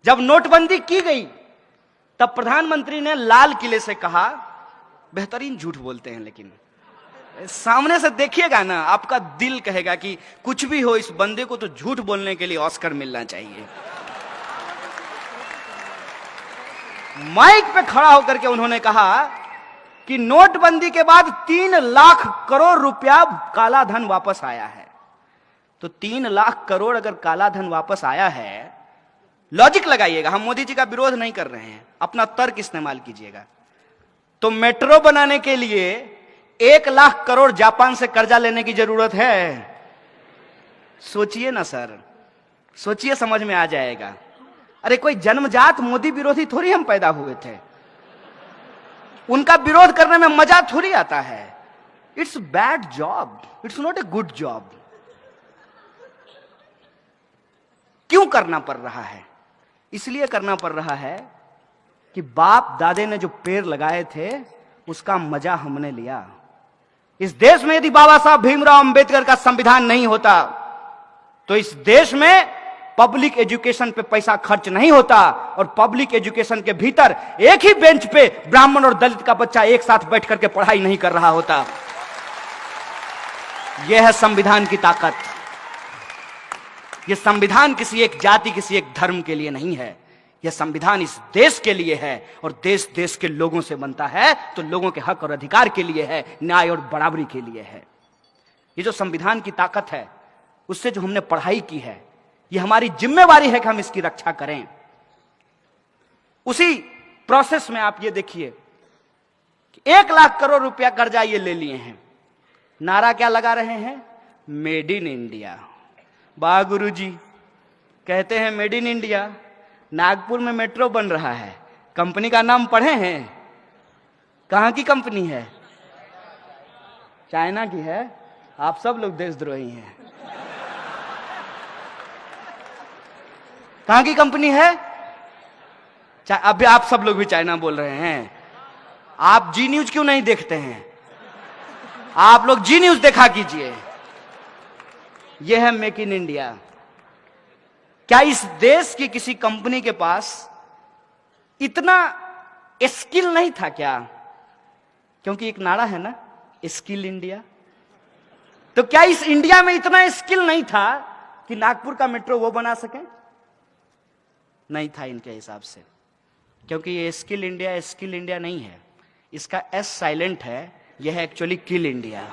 जब नोटबंदी की गई तब प्रधानमंत्री ने लाल किले से कहा, बेहतरीन झूठ बोलते हैं लेकिन सामने से देखिएगा ना, आपका दिल कहेगा कि कुछ भी हो, इस बंदे को तो झूठ बोलने के लिए ऑस्कर मिलना चाहिए। माइक पे खड़ा होकर के उन्होंने कहा कि नोटबंदी के बाद 3 लाख करोड़ रुपया काला धन वापस आया है। तो 3 लाख करोड़ अगर काला धन वापस आया है, लॉजिक लगाइएगा, हम मोदी जी का विरोध नहीं कर रहे हैं, अपना तर्क इस्तेमाल कीजिएगा। तो मेट्रो बनाने के लिए 1 लाख करोड़ जापान से कर्जा लेने की जरूरत है? सोचिए ना सर, सोचिए, समझ में आ जाएगा। अरे कोई जन्मजात मोदी विरोधी थोड़ी हम पैदा हुए थे, उनका विरोध करने में मजा थोड़ी आता है। It's bad job, it's not a good job. क्यों करना पड़ रहा है? इसलिए करना पड़ रहा है कि बाप दादे ने जो पेड़ लगाए थे उसका मजा हमने लिया। इस देश में यदि बाबा साहब भीमराव अंबेडकर का संविधान नहीं होता तो इस देश में पब्लिक एजुकेशन पे पैसा खर्च नहीं होता, और पब्लिक एजुकेशन के भीतर एक ही बेंच पे ब्राह्मण और दलित का बच्चा एक साथ बैठ करके पढ़ाई नहीं कर रहा होता। यह है संविधान की ताकत। यह संविधान किसी एक जाति, किसी एक धर्म के लिए नहीं है, यह संविधान इस देश के लिए है, और देश देश के लोगों से बनता है तो लोगों के हक और अधिकार के लिए है, न्याय और बराबरी के लिए है। ये जो संविधान की ताकत है, उससे जो हमने पढ़ाई की है, ये हमारी जिम्मेवारी है कि हम इसकी रक्षा करें। उसी प्रोसेस में आप ये देखिए कि 1 लाख करोड़ रुपया कर्जा ये ले लिए हैं। नारा क्या लगा रहे हैं? Made in India. वाह गुरुजी, कहते हैं मेड इन इंडिया। नागपुर में मेट्रो बन रहा है, कंपनी का नाम पढ़े हैं? कहां की कंपनी है? चाइना की है। आप सब लोग देशद्रोही हैं। कहां की कंपनी है? अभी आप सब लोग भी चाइना बोल रहे हैं। आप जी न्यूज क्यों नहीं देखते हैं? आप लोग जी न्यूज देखा कीजिए। यह है मेक इन इंडिया। क्या इस देश की किसी कंपनी के पास इतना स्किल नहीं था क्या? क्योंकि एक नारा है ना, स्किल इंडिया। तो क्या इस इंडिया में इतना स्किल नहीं था कि नागपुर का मेट्रो वो बना सके? नहीं था इनके हिसाब से, क्योंकि ये स्किल इंडिया नहीं है, इसका एस साइलेंट है, यह है एक्चुअली किल इंडिया।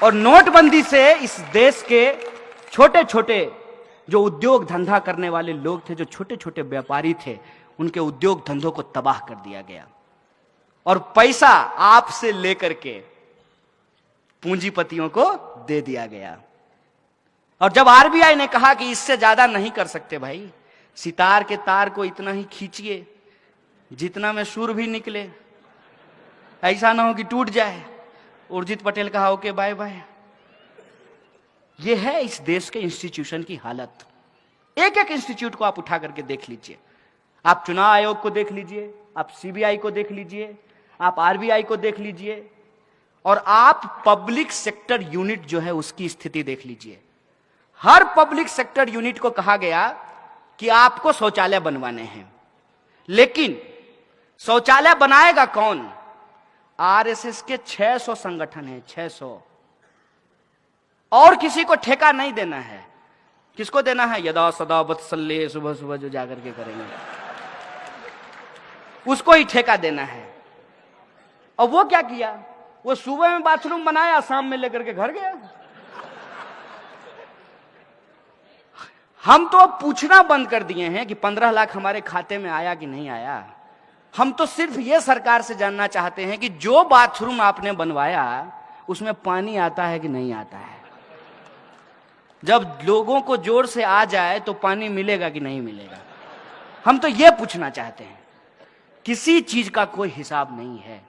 और नोटबंदी से इस देश के छोटे छोटे जो उद्योग धंधा करने वाले लोग थे, जो छोटे छोटे व्यापारी थे, उनके उद्योग धंधों को तबाह कर दिया गया, और पैसा आपसे लेकर के पूंजीपतियों को दे दिया गया। और जब आरबीआई ने कहा कि इससे ज्यादा नहीं कर सकते भाई, सितार के तार को इतना ही खींचिए जितना में सुर भी निकले, ऐसा ना हो कि टूट जाए। उर्जित पटेल कहा ओके बाय बाय। यह है इस देश के इंस्टीट्यूशन की हालत। एक एक इंस्टीट्यूट को आप उठा करके देख लीजिए। आप चुनाव आयोग को देख लीजिए, आप सीबीआई को देख लीजिए, आप आरबीआई को देख लीजिए, और आप पब्लिक सेक्टर यूनिट जो है उसकी स्थिति देख लीजिए। हर पब्लिक सेक्टर यूनिट को कहा गया कि आपको शौचालय बनवाने हैं, लेकिन शौचालय बनाएगा कौन? आरएसएस के 600 संगठन हैं, 600, और किसी को ठेका नहीं देना है। किसको देना है? यदा सदा वत्सल्य, सुबह सुबह जो जाकर के करेंगे उसको ही ठेका देना है। और वो क्या किया? वो सुबह में बाथरूम बनाया, शाम में लेकर के घर गया। हम तो अब पूछना बंद कर दिए हैं कि 15 लाख हमारे खाते में आया कि नहीं आया। हम तो सिर्फ ये सरकार से जानना चाहते हैं कि जो बाथरूम आपने बनवाया उसमें पानी आता है कि नहीं आता है। जब लोगों को जोर से आ जाए तो पानी मिलेगा कि नहीं मिलेगा। हम तो ये पूछना चाहते हैं, किसी चीज का कोई हिसाब नहीं है।